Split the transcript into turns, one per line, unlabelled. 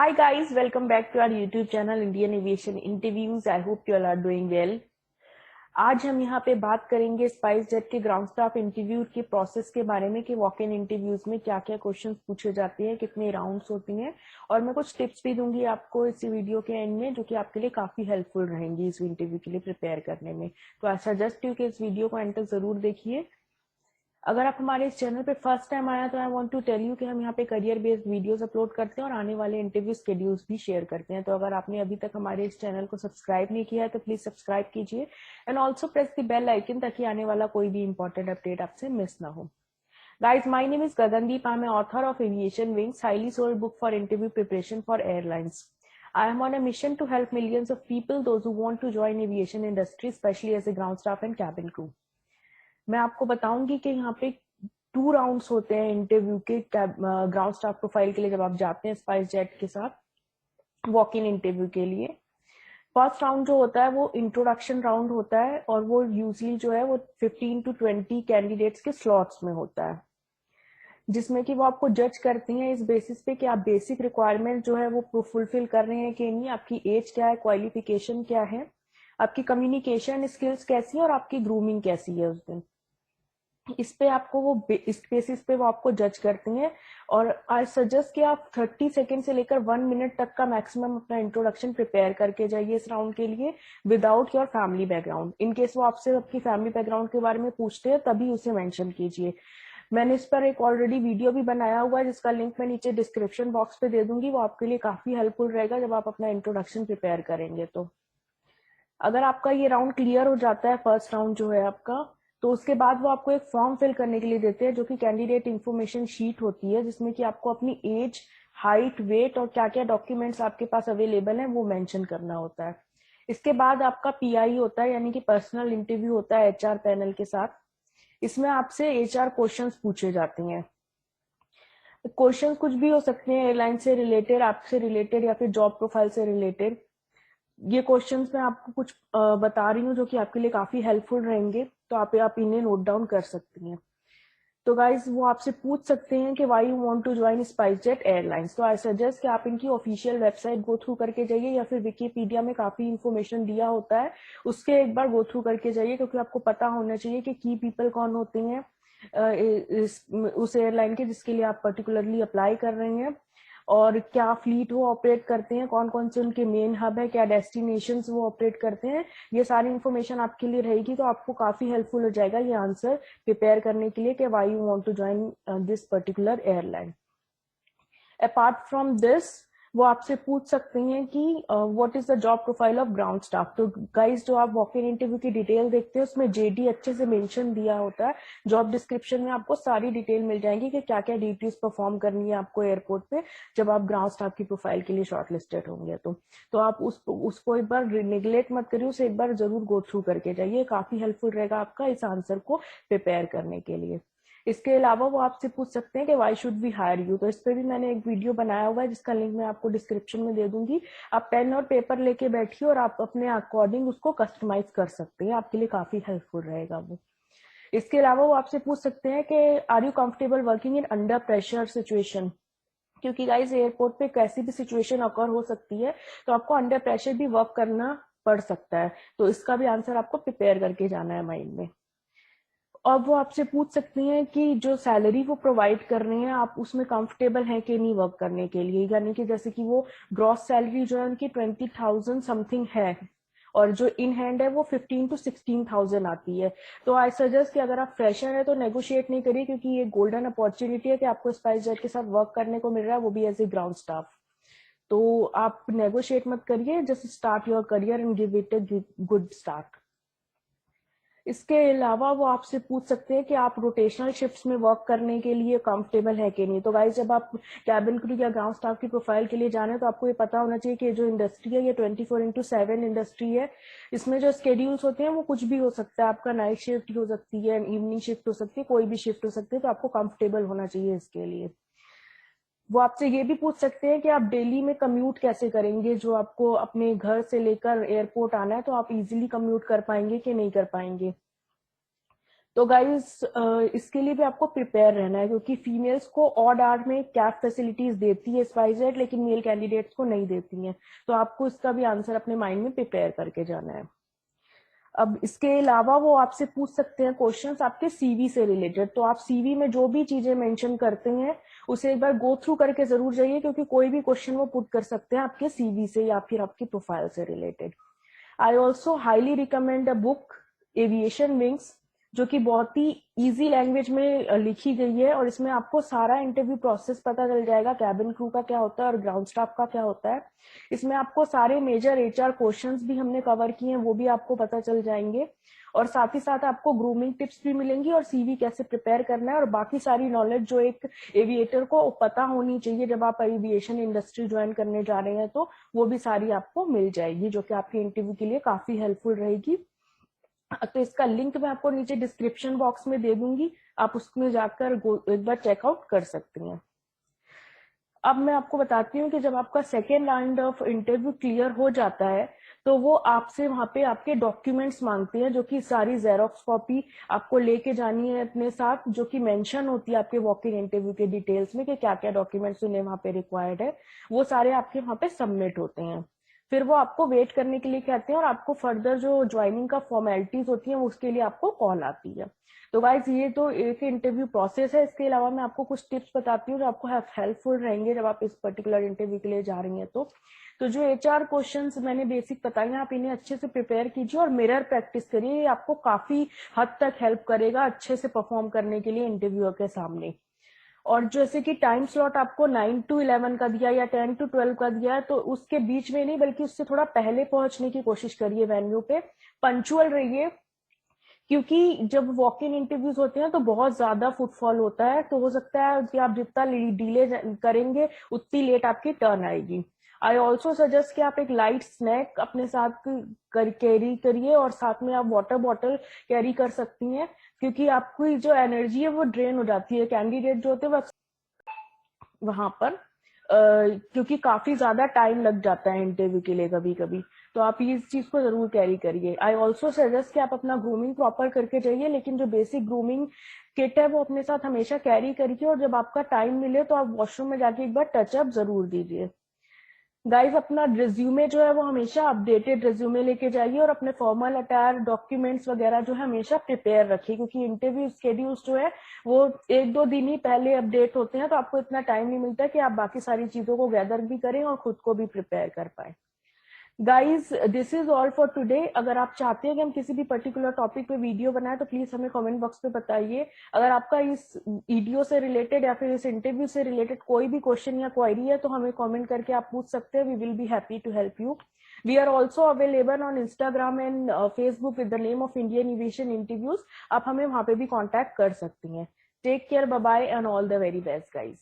Hi guys, welcome back to our YouTube channel Indian Aviation Interviews. I hope you all are doing well. आज हम यहाँ पे बात करेंगे स्पाइस जेट के ग्राउंड स्टाफ इंटरव्यू के प्रोसेस के बारे में कि वॉक इन इंटरव्यूज में क्या क्या क्वेश्चंस पूछे जाते हैं, कितने राउंड्स होती हैं, और मैं कुछ टिप्स भी दूंगी आपको इस वीडियो के एंड में जो कि आपके लिए काफी हेल्पफुल रहेंगी इस इंटरव्यू के लिए प्रिपेयर करने में। तो आई सजेस्ट यू कि इस वीडियो को एंड तक जरूर देखिए। अगर आप हमारे इस चैनल पे फर्स्ट टाइम आया तो I want to tell you कि हम यहाँ पे करियर बेस्ड वीडियोस अपलोड करते हैं और आने वाले इंटरव्यू शेड्यूल्स भी शेयर करते हैं। तो अगर आपने अभी तक हमारे इस चैनल को सब्सक्राइब नहीं किया है तो प्लीज सब्सक्राइब कीजिए and also press the bell icon ताकि आने वाला कोई भी इंपॉर्टेंट अपडेट आपसे मिस ना हो। Guys, my name is Gagandeep. I'm an author of Aviation Wings, highly sold book for interview preparation for airlines. I am on a mission to help millions of people, those who want to join aviation industry, especially as a ground staff and cabin crew. मैं आपको बताऊंगी कि यहाँ पे 2 rounds होते हैं interview के ground staff profile के लिए जब आप जाते हैं स्पाइस जेट के साथ वॉक इन इंटरव्यू के लिए। फर्स्ट राउंड जो होता है वो इंट्रोडक्शन राउंड होता है और वो यूजली जो है वो 15 to 20 कैंडिडेट्स के स्लॉट्स में होता है, जिसमें कि वो आपको जज करती हैं इस बेसिस पे कि आप बेसिक रिक्वायरमेंट जो है वो फुलफिल कर रहे हैं कि नहीं, आपकी एज क्या है, क्वालिफिकेशन क्या है, आपकी कम्युनिकेशन स्किल्स कैसी है और आपकी ग्रूमिंग कैसी है उस दिन। इस पे आपको वो इस बेसिस पे वो आपको जज करती हैं। और आई सजेस्ट कि आप 30 सेकेंड से लेकर 1 मिनट तक का मैक्सिमम अपना इंट्रोडक्शन प्रिपेयर करके जाइए इस राउंड के लिए without your family background. In case वो आपसे आपकी फैमिली बैकग्राउंड के बारे में पूछते हैं तभी उसे मेंशन कीजिए। मैंने इस पर एक ऑलरेडी वीडियो भी बनाया हुआ है जिसका लिंक मैं नीचे डिस्क्रिप्शन बॉक्स पे दे दूंगी, वो आपके लिए काफी हेल्पफुल रहेगा जब आप अपना इंट्रोडक्शन प्रिपेयर करेंगे। तो अगर आपका ये राउंड क्लियर हो जाता है, फर्स्ट राउंड जो है आपका, तो उसके बाद वो आपको एक फॉर्म फिल करने के लिए देते हैं जो कि कैंडिडेट इंफॉर्मेशन शीट होती है, जिसमें कि आपको अपनी एज, हाइट, वेट और क्या क्या डॉक्यूमेंट्स आपके पास अवेलेबल है वो मेंशन करना होता है। इसके बाद आपका पीआई होता है, यानी कि पर्सनल इंटरव्यू होता है एचआर पैनल के साथ। इसमें आपसे एचआर क्वेश्चंस पूछे जाते हैं। क्वेश्चंस कुछ भी हो सकते हैं, एयरलाइन से रिलेटेड, आपसे रिलेटेड या फिर जॉब प्रोफाइल से रिलेटेड। ये क्वेश्चंस मैं आपको कुछ बता रही हूँ जो कि आपके लिए काफी हेल्पफुल रहेंगे, तो आप इन्हें नोट डाउन कर सकती हैं। तो गाइज वो आपसे पूछ सकते हैं कि why you want to join SpiceJet airlines. तो आई सजेस्ट कि आप इनकी ऑफिशियल वेबसाइट गो थ्रू करके जाइए या फिर विकीपीडिया में काफी इंफॉर्मेशन दिया होता है, उसके एक बार गो थ्रू करके जाइए, क्योंकि आपको पता होना चाहिए कि की पीपल कौन होते हैं उस एयरलाइन के जिसके लिए आप पर्टिकुलरली अप्लाई कर रहे हैं, और क्या फ्लीट वो ऑपरेट करते हैं, कौन कौन से उनके मेन हब है, क्या डेस्टिनेशंस वो ऑपरेट करते हैं। ये सारी इन्फॉर्मेशन आपके लिए रहेगी, तो आपको काफी हेल्पफुल हो जाएगा ये आंसर प्रिपेयर करने के लिए कि why you want to join this particular airline. Apart from this वो आपसे पूछ सकते हैं कि what is the job profile of ground staff. तो गाइज जो आप वॉक इन इंटरव्यू की डिटेल देखते हैं उसमें जेडी अच्छे से मेंशन दिया होता है। जॉब डिस्क्रिप्शन में आपको सारी डिटेल मिल जाएंगी कि क्या क्या ड्यूटीज परफॉर्म करनी है आपको एयरपोर्ट पे जब आप ग्राउंड स्टाफ की प्रोफाइल के लिए शॉर्टलिस्टेड होंगे। तो आप उसको एक बार निगलेक्ट मत करिए, उसे एक बार जरूर गो थ्रू करके जाइए, काफी हेल्पफुल रहेगा आपका इस आंसर को प्रिपेयर करने के लिए। इसके अलावा वो आपसे पूछ सकते हैं कि why should we hire you. तो इस पे भी मैंने एक वीडियो बनाया हुआ है जिसका लिंक मैं आपको डिस्क्रिप्शन में दे दूंगी। आप पेन और पेपर लेके बैठिए और आप अपने अकॉर्डिंग उसको कस्टमाइज कर सकते हैं, आपके लिए काफी हेल्पफुल रहेगा वो। इसके अलावा वो आपसे पूछ सकते हैं कि are you comfortable working in under pressure situation, क्योंकि गाइस एयरपोर्ट पे कैसी भी सिचुएशन अकर हो सकती है, तो आपको अंडर प्रेशर भी वर्क करना पड़ सकता है। तो इसका भी आंसर आपको प्रिपेयर करके जाना है माइंड में। और वो आपसे पूछ सकती हैं कि जो सैलरी वो प्रोवाइड कर रहे हैं आप उसमें कंफर्टेबल हैं कि नहीं वर्क करने के लिए, यानी कि जैसे कि वो ग्रॉस सैलरी जो है उनकी 20,000 समथिंग है और जो इन हैंड है वो 15 to 16,000 आती है। तो आई सजेस्ट कि अगर आप फ्रेशर है तो नेगोशिएट नहीं करिए, क्योंकि ये गोल्डन अपॉर्चुनिटी है कि आपको स्पाइस जेट के साथ वर्क करने को मिल रहा है, वो भी एज ए ग्राउंड स्टाफ। तो आप नेगोशिएट मत करिए, just start your career and give it a good start. इसके अलावा वो आपसे पूछ सकते हैं कि आप रोटेशनल शिफ्ट्स में वर्क करने के लिए कंफर्टेबल है कि नहीं। तो गाइस जब आप कैबिन क्रू या ग्राउंड स्टाफ की प्रोफाइल के लिए जाने तो आपको ये पता होना चाहिए कि जो इंडस्ट्री है ये 24/7 इंडस्ट्री है। इसमें जो स्केड्यूल्स होते हैं वो कुछ भी हो सकता है, आपका नाइट शिफ्ट हो सकती है, इवनिंग शिफ्ट हो सकती है, कोई भी शिफ्ट हो सकती है, तो आपको कंफर्टेबल होना चाहिए इसके लिए। वो आपसे ये भी पूछ सकते हैं कि आप डेली में कम्यूट कैसे करेंगे, जो आपको अपने घर से लेकर एयरपोर्ट आना है तो आप इजीली कम्यूट कर पाएंगे कि नहीं कर पाएंगे। तो गाइस इसके लिए भी आपको प्रिपेयर रहना है, क्योंकि फीमेल्स को ऑड आवर में कैब फैसिलिटीज देती है स्पाइसजेट, लेकिन मेल कैंडिडेट्स को नहीं देती हैं। तो आपको इसका भी आंसर अपने माइंड में प्रिपेयर करके जाना है। अब इसके अलावा वो आपसे पूछ सकते हैं क्वेश्चंस आपके सीवी से रिलेटेड। तो आप सीवी में जो भी चीजें मेंशन करते हैं उसे एक बार गो थ्रू करके जरूर जाइए, क्योंकि कोई भी क्वेश्चन वो पुट कर सकते हैं आपके सीवी से या फिर आपकी प्रोफाइल से related. I also highly recommend a book aviation wings, जो कि बहुत ही इजी लैंग्वेज में लिखी गई है, और इसमें आपको सारा इंटरव्यू प्रोसेस पता चल जाएगा, कैबिन क्रू का क्या होता है और ग्राउंड स्टाफ का क्या होता है। इसमें आपको सारे मेजर एचआर क्वेश्चंस भी हमने कवर किए हैं, वो भी आपको पता चल जाएंगे, और साथ ही साथ आपको ग्रूमिंग टिप्स भी मिलेंगी और सीवी कैसे प्रिपेयर करना है, और बाकी सारी नॉलेज जो एक एविएटर को पता होनी चाहिए जब आप एविएशन इंडस्ट्री ज्वाइन करने जा रहे हैं, तो वो भी सारी आपको मिल जाएगी, जो कि आपके इंटरव्यू के लिए काफी हेल्पफुल रहेगी। तो इसका लिंक मैं आपको नीचे डिस्क्रिप्शन बॉक्स में दे दूंगी, आप उसमें जाकर एक बार चेकआउट कर सकते हैं। अब मैं आपको बताती हूँ कि जब आपका second round of interview clear हो जाता है, तो वो आपसे वहां पे आपके डॉक्यूमेंट्स मांगते हैं, जो कि सारी जेरोक्स कॉपी आपको लेके जानी है अपने साथ, जो कि मेंशन होती है आपके वॉक इन इंटरव्यू के डिटेल्स में कि क्या क्या डॉक्यूमेंट्स उन्हें वहां पे रिक्वायर्ड है। वो सारे आपके वहां पे सबमिट होते हैं। फिर वो आपको वेट करने के लिए कहते हैं, और आपको फर्दर जो ज्वाइनिंग का फॉर्मेलिटीज होती है उसके लिए आपको कॉल आती है। तो गाइज ये तो एक इंटरव्यू प्रोसेस है। इसके अलावा मैं आपको कुछ टिप्स बताती हूँ जो आपको हेल्पफुल रहेंगे जब आप इस पर्टिकुलर इंटरव्यू के लिए जा रही हैं। तो जो एचआर क्वेश्चंस मैंने बेसिक बताए हैं, आप इन्हें अच्छे से प्रिपेयर कीजिए और मिरर प्रैक्टिस करिए। ये आपको काफी हद तक हेल्प करेगा अच्छे से परफॉर्म करने के लिए इंटरव्यूअर के सामने। और जैसे कि टाइम स्लॉट आपको 9 to 11 का दिया या 10 to 12 का दिया है, तो उसके बीच में नहीं बल्कि उससे थोड़ा पहले पहुंचने की कोशिश करिए वेन्यू पे। पंचुअल रहिए, क्योंकि जब वॉक इन इंटरव्यूज होते हैं तो बहुत ज्यादा फुटफॉल होता है, तो हो सकता है कि आप जितना डिले करेंगे उतनी लेट आपकी टर्न आएगी। आई ऑल्सो सजेस्ट कि आप एक लाइट स्नैक अपने साथ कैरी करिए, और साथ में आप वाटर बॉटल कैरी कर सकती हैं, क्योंकि आपकी जो एनर्जी है वो ड्रेन हो जाती है। कैंडिडेट जो होते हैं वहां पर क्योंकि काफी ज्यादा टाइम लग जाता है इंटरव्यू के लिए कभी कभी, तो आप इस चीज को जरूर कैरी करिए। आई ऑल्सो सजेस्ट कि आप अपना ग्रूमिंग प्रॉपर करके जाइए, लेकिन जो बेसिक ग्रूमिंग किट है वो अपने साथ हमेशा कैरी करिए, और जब आपका टाइम मिले तो आप वॉशरूम में जाके एक बार टचअप जरूर दीजिए। गाइज अपना रिज्यूमे जो है वो हमेशा अपडेटेड रिज्यूमे लेके जाइए, और अपने फॉर्मल अटायर डॉक्यूमेंट्स वगैरह जो है हमेशा प्रिपेयर रखिए, क्योंकि इंटरव्यू शेड्यूल्स जो है वो 1-2 दिन ही पहले अपडेट होते हैं, तो आपको इतना टाइम नहीं मिलता कि आप बाकी सारी चीजों को गैदर भी करें और खुद को भी प्रिपेयर कर पाए। Guys this is all for today. अगर आप चाहते हैं कि हम किसी भी पर्टिकुलर टॉपिक पे वीडियो बनाए तो प्लीज हमें कमेंट बॉक्स पे बताइए। अगर आपका इस वीडियो से रिलेटेड या फिर इस इंटरव्यू से रिलेटेड कोई भी क्वेश्चन या क्वायरी है तो हमें कमेंट करके आप पूछ सकते हैं। We will be happy to help you. We are also available on Instagram and Facebook with the name of Indian aviation interviews. आप हमें वहां पे भी कॉन्टेक्ट कर सकती हैं। Take care, bye bye and all the very best guys.